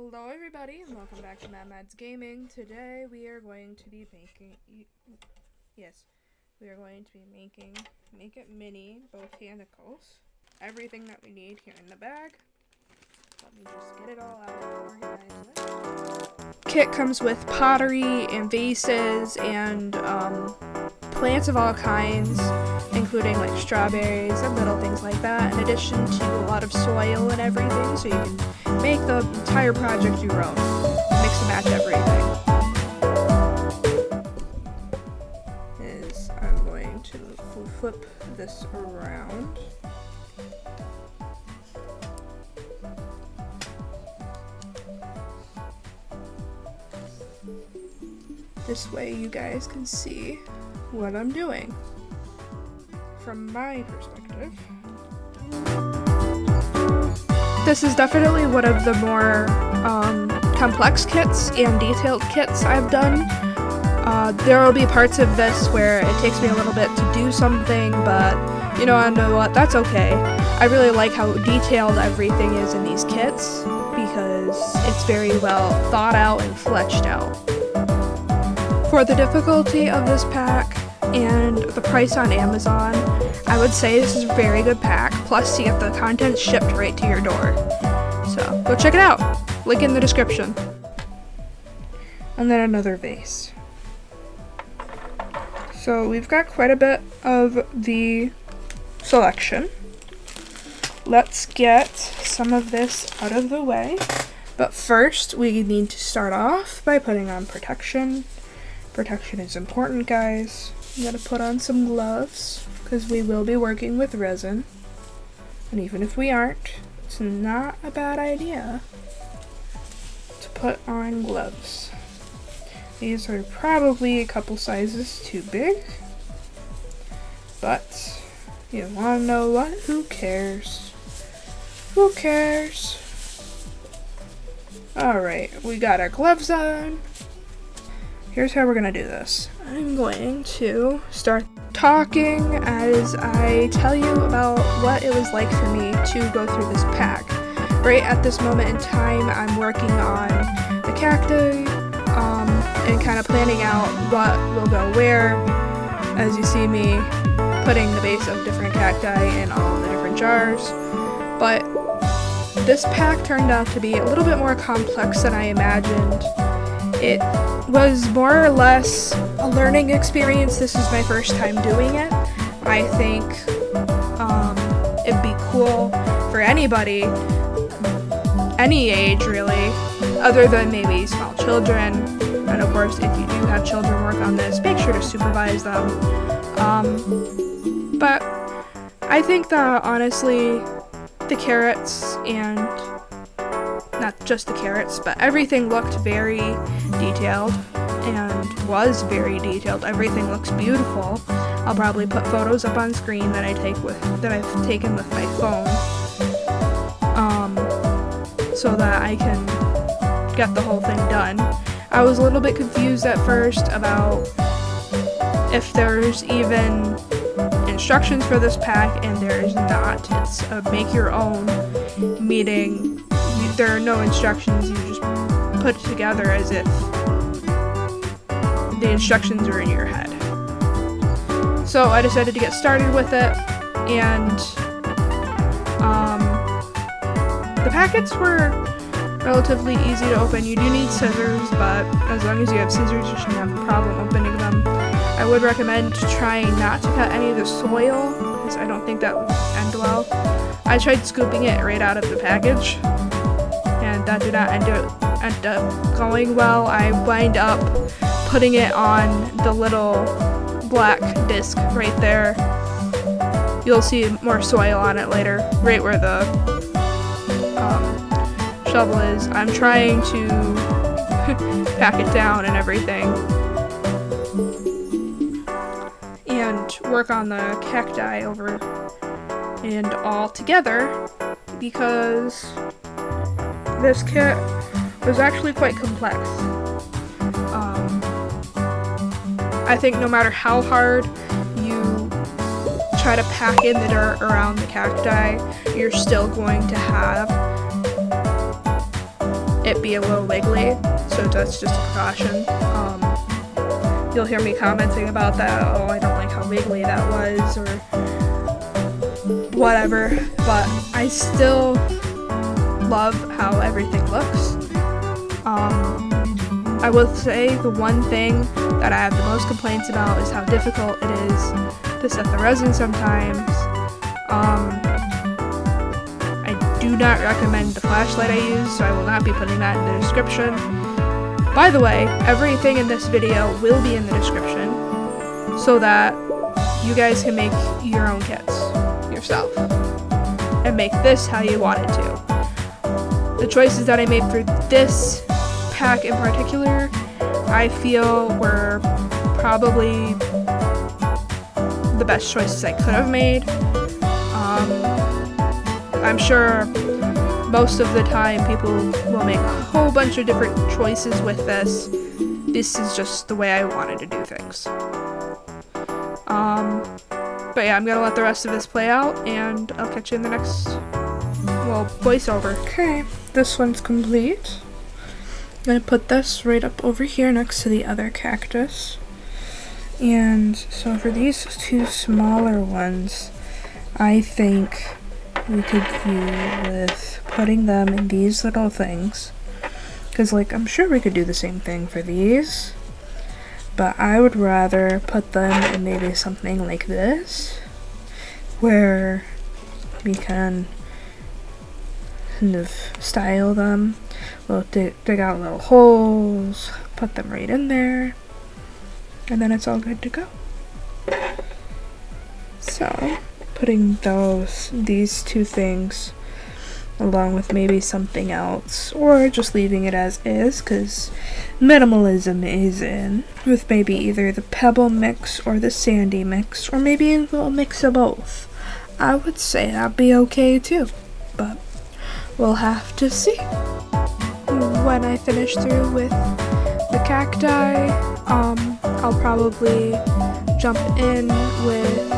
Hello everybody and welcome back to Mad's Gaming. Today we are going to be making, Make It Mini Botanicals. Everything that we need here in the bag. Let me just get it all out and organize it. Kit comes with pottery and vases and plants of all kinds, including like strawberries and little things like that, in addition to a lot of soil and everything, so you can make the entire project your own. Mix and match everything. I'm going to flip this around. This way you guys can see what I'm doing from my perspective. This is definitely one of the more complex kits and detailed kits I've done. There will be parts of this where it takes me a little bit to do something, but you know what, that's okay. I really like how detailed everything is in these kits because it's very well thought out and fleshed out. For the difficulty of this pack and the price on Amazon, I would say this is a very good pack, plus you get the contents shipped right to your door. So go check it out, link in the description. And then another vase. So we've got quite a bit of the selection. Let's get some of this out of the way. But first we need to start off by putting on protection. Protection is important, guys. You gotta put on some gloves because we will be working with resin. And even if we aren't, it's not a bad idea to put on gloves. These are probably a couple sizes too big, but you wanna know what? Who cares? Who cares? Alright, we got our gloves on. Here's how we're gonna do this. I'm going to start talking as I tell you about what it was like for me to go through this pack. Right at this moment in time, I'm working on the cacti and kind of planning out what will go where. As you see me putting the base of different cacti in all the different jars. But this pack turned out to be a little bit more complex than I imagined. It was more or less a learning experience. This was my first time doing it. I think it'd be cool for anybody, any age really, other than maybe small children. And of course, if you do have children work on this, make sure to supervise them. But I think that honestly, the carrots and not just the carrots, but everything looked very detailed and was very detailed. Everything looks beautiful. I'll probably put photos up on screen that I've taken with my phone, so that I can get the whole thing done. I was a little bit confused at first about if there's even instructions for this pack, and there is not. It's a make your own, meaning there are no instructions. You just put it together as if the instructions are in your head. So I decided to get started with it, and the packets were relatively easy to open. You do need scissors, but as long as you have scissors, you shouldn't have a problem opening them. I would recommend trying not to cut any of the soil, because I don't think that would end well. I tried scooping it right out of the package, and that did not end up going well. I wind up putting it on the little black disc right there. You'll see more soil on it later, right where the shovel is. I'm trying to pack it down and everything, and work on the cacti over and all together, because this kit was actually quite complex. I think no matter how hard you try to pack in the dirt around the cacti, you're still going to have it be a little wiggly, so that's just a precaution. You'll hear me commenting about that, oh, I don't like how wiggly that was, or whatever, but I still love how everything looks. I will say the one thing that I have the most complaints about is how difficult it is to set the resin sometimes. I do not recommend the flashlight I use, so I will not be putting that in the description. By the way, everything in this video will be in the description so that you guys can make your own kits yourself and make this how you want it to. The choices that I made for this pack in particular, I feel were probably the best choices I could have made. I'm sure most of the time people will make a whole bunch of different choices with this. This is just the way I wanted to do things. But yeah, I'm gonna let the rest of this play out, and I'll catch you in the next, well, voiceover. Okay, this one's complete. I'm gonna put this right up over here next to the other cactus. And so for these two smaller ones, I think we could do with putting them in these little things. Because, like, I'm sure we could do the same thing for these. But I would rather put them in maybe something like this, where we can kind of style them. We'll dig out little holes, put them right in there, and then it's all good to go. So, putting these two things along with maybe something else, or just leaving it as is, because minimalism is in, with maybe either the pebble mix or the sandy mix, or maybe a little mix of both. I would say that'd be okay too, but we'll have to see. When I finish through with the cacti, I'll probably jump in with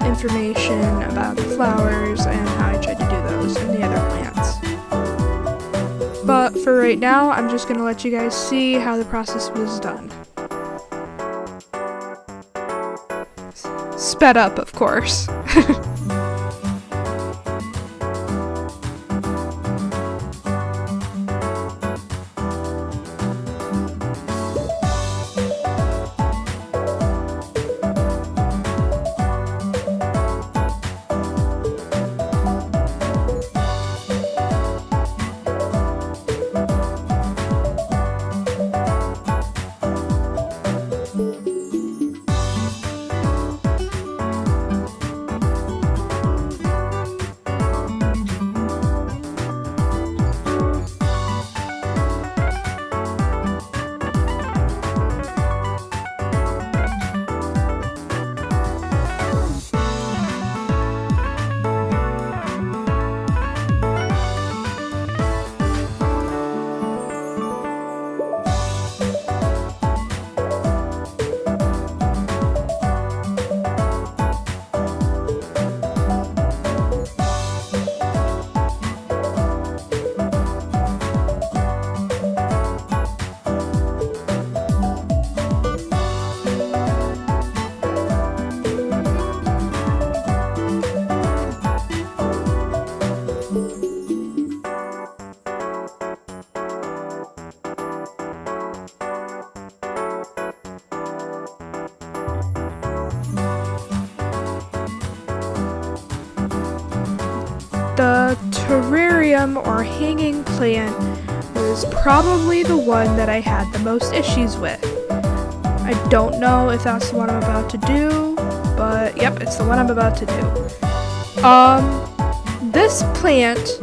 information about the flowers and how I tried to do those and the other plants. But for right now, I'm just going to let you guys see how the process was done. Sped up, of course. The terrarium or hanging plant was probably the one that I had the most issues with. I don't know if that's the one I'm about to do, but yep, it's the one I'm about to do. This plant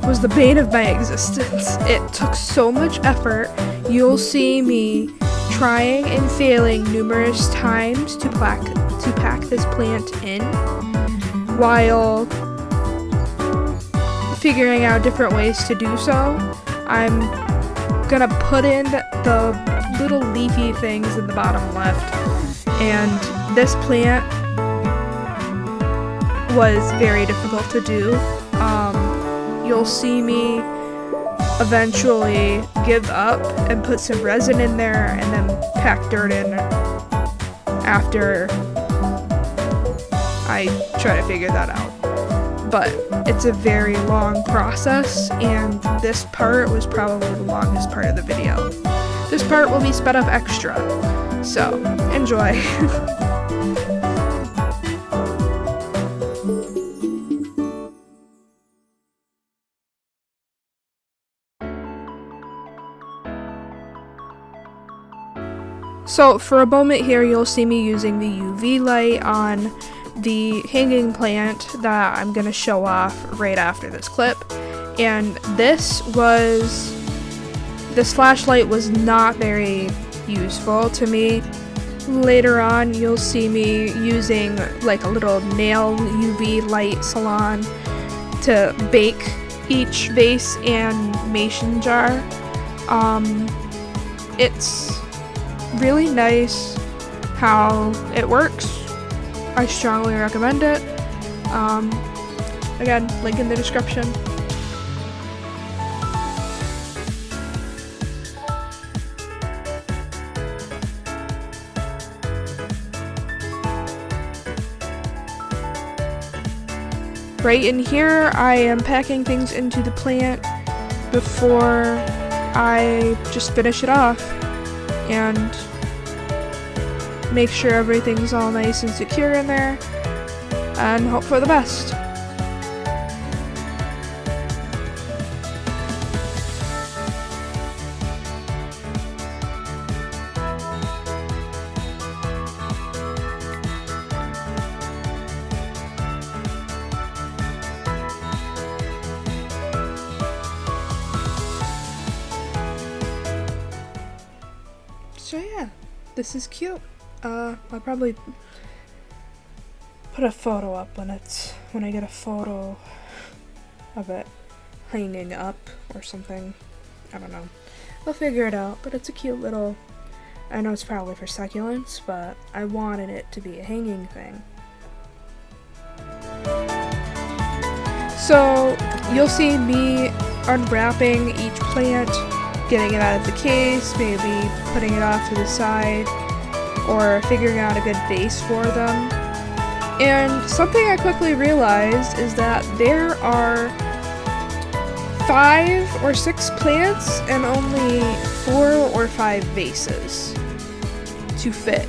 was the bane of my existence. It took so much effort. You'll see me trying and failing numerous times to pack this plant in, while figuring out different ways to do so. I'm gonna put in the little leafy things in the bottom left, and this plant was very difficult to do. You'll see me eventually give up and put some resin in there and then pack dirt in after I try to figure that out. But it's a very long process, and this part was probably the longest part of the video. This part will be sped up extra, so enjoy. So for a moment here, you'll see me using the UV light on the hanging plant that I'm going to show off right after this clip. And this flashlight was not very useful to me. Later on, you'll see me using like a little nail UV light salon to bake each vase and mason jar. It's really nice how it works. I strongly recommend it. Again, link in the description. Right in here, I am packing things into the plant before I just finish it off and make sure everything's all nice and secure in there and hope for the best. So yeah, this is cute. I'll probably put a photo up when I get a photo of it hanging up or something. I don't know. I'll figure it out, but it's a cute little, I know it's probably for succulents, but I wanted it to be a hanging thing. So you'll see me unwrapping each plant, getting it out of the case, maybe putting it off to the side, or figuring out a good vase for them. And something I quickly realized is that there are 5 or 6 plants and only 4 or 5 vases to fit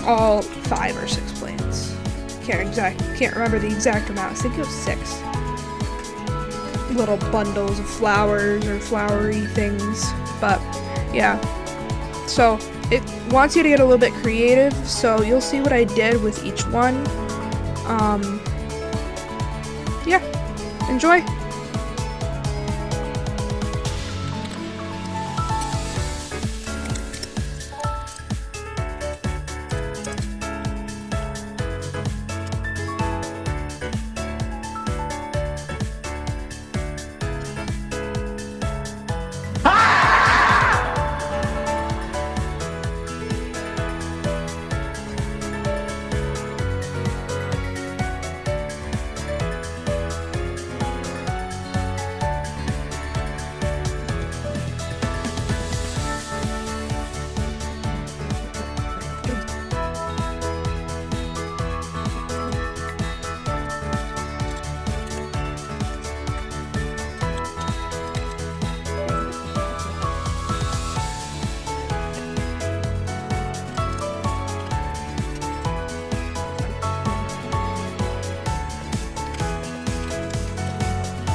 all 5 or 6 plants. Can't remember the exact amount. I think it was 6 little bundles of flowers or flowery things, but yeah. So it wants you to get a little bit creative, so you'll see what I did with each one. Yeah, enjoy.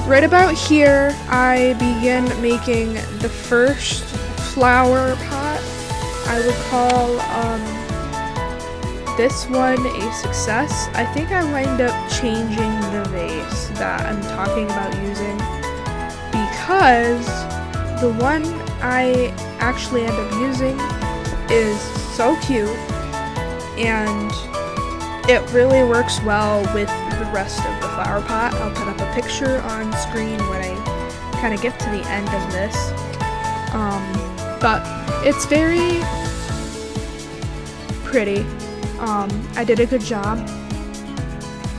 Right about here, I begin making the first flower pot. I would call this one a success. I think I wind up changing the vase that I'm talking about using, because the one I actually end up using is so cute and it really works well with the rest of the flower pot. I'll put up a picture on screen when I kind of get to the end of this. But it's very pretty. I did a good job.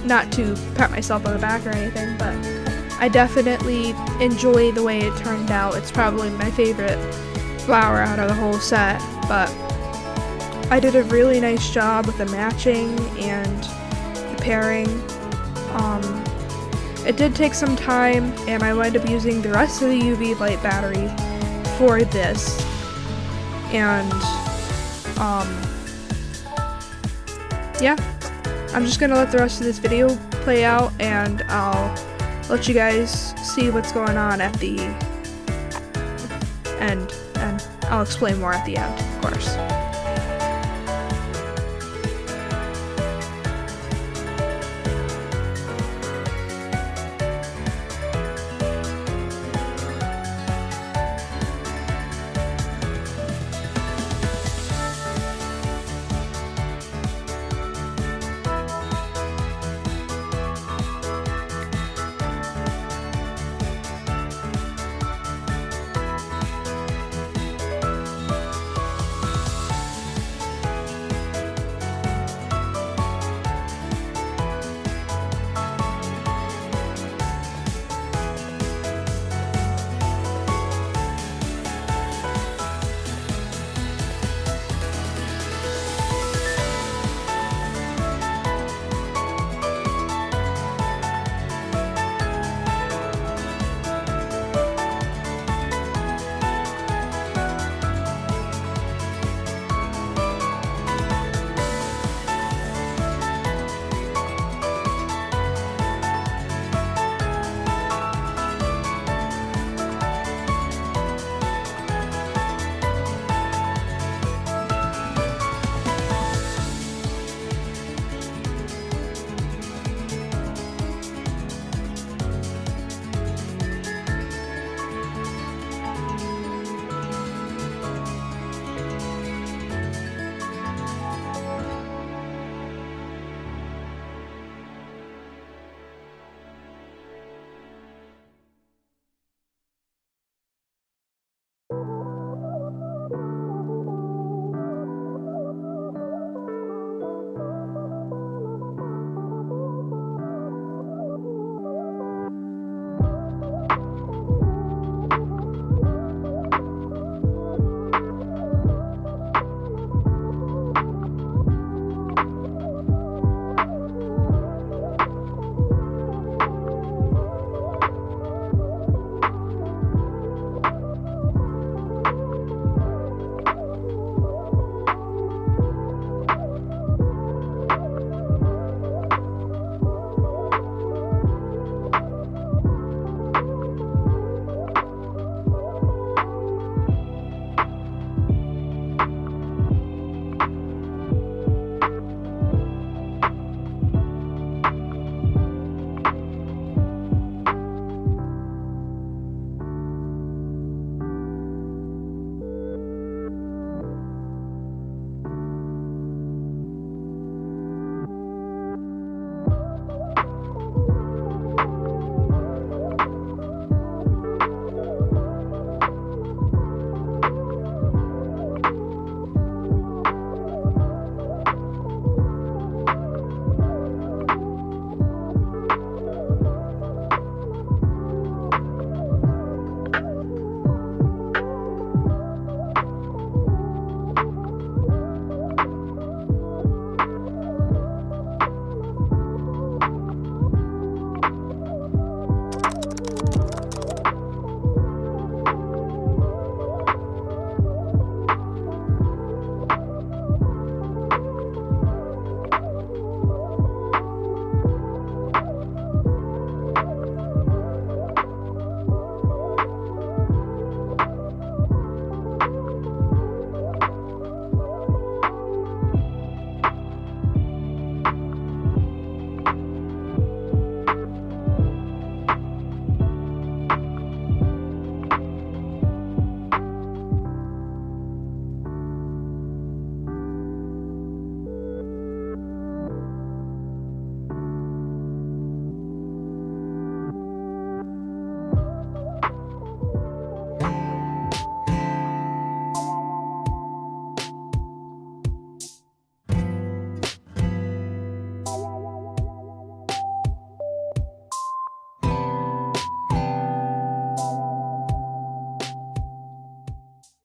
Not to pat myself on the back or anything, but I definitely enjoy the way it turned out. It's probably my favorite flower out of the whole set, but I did a really nice job with the matching and the pairing. It did take some time, and I wound up using the rest of the UV light battery for this. And yeah, I'm just gonna let the rest of this video play out, and I'll let you guys see what's going on at the end, and I'll explain more at the end, of course.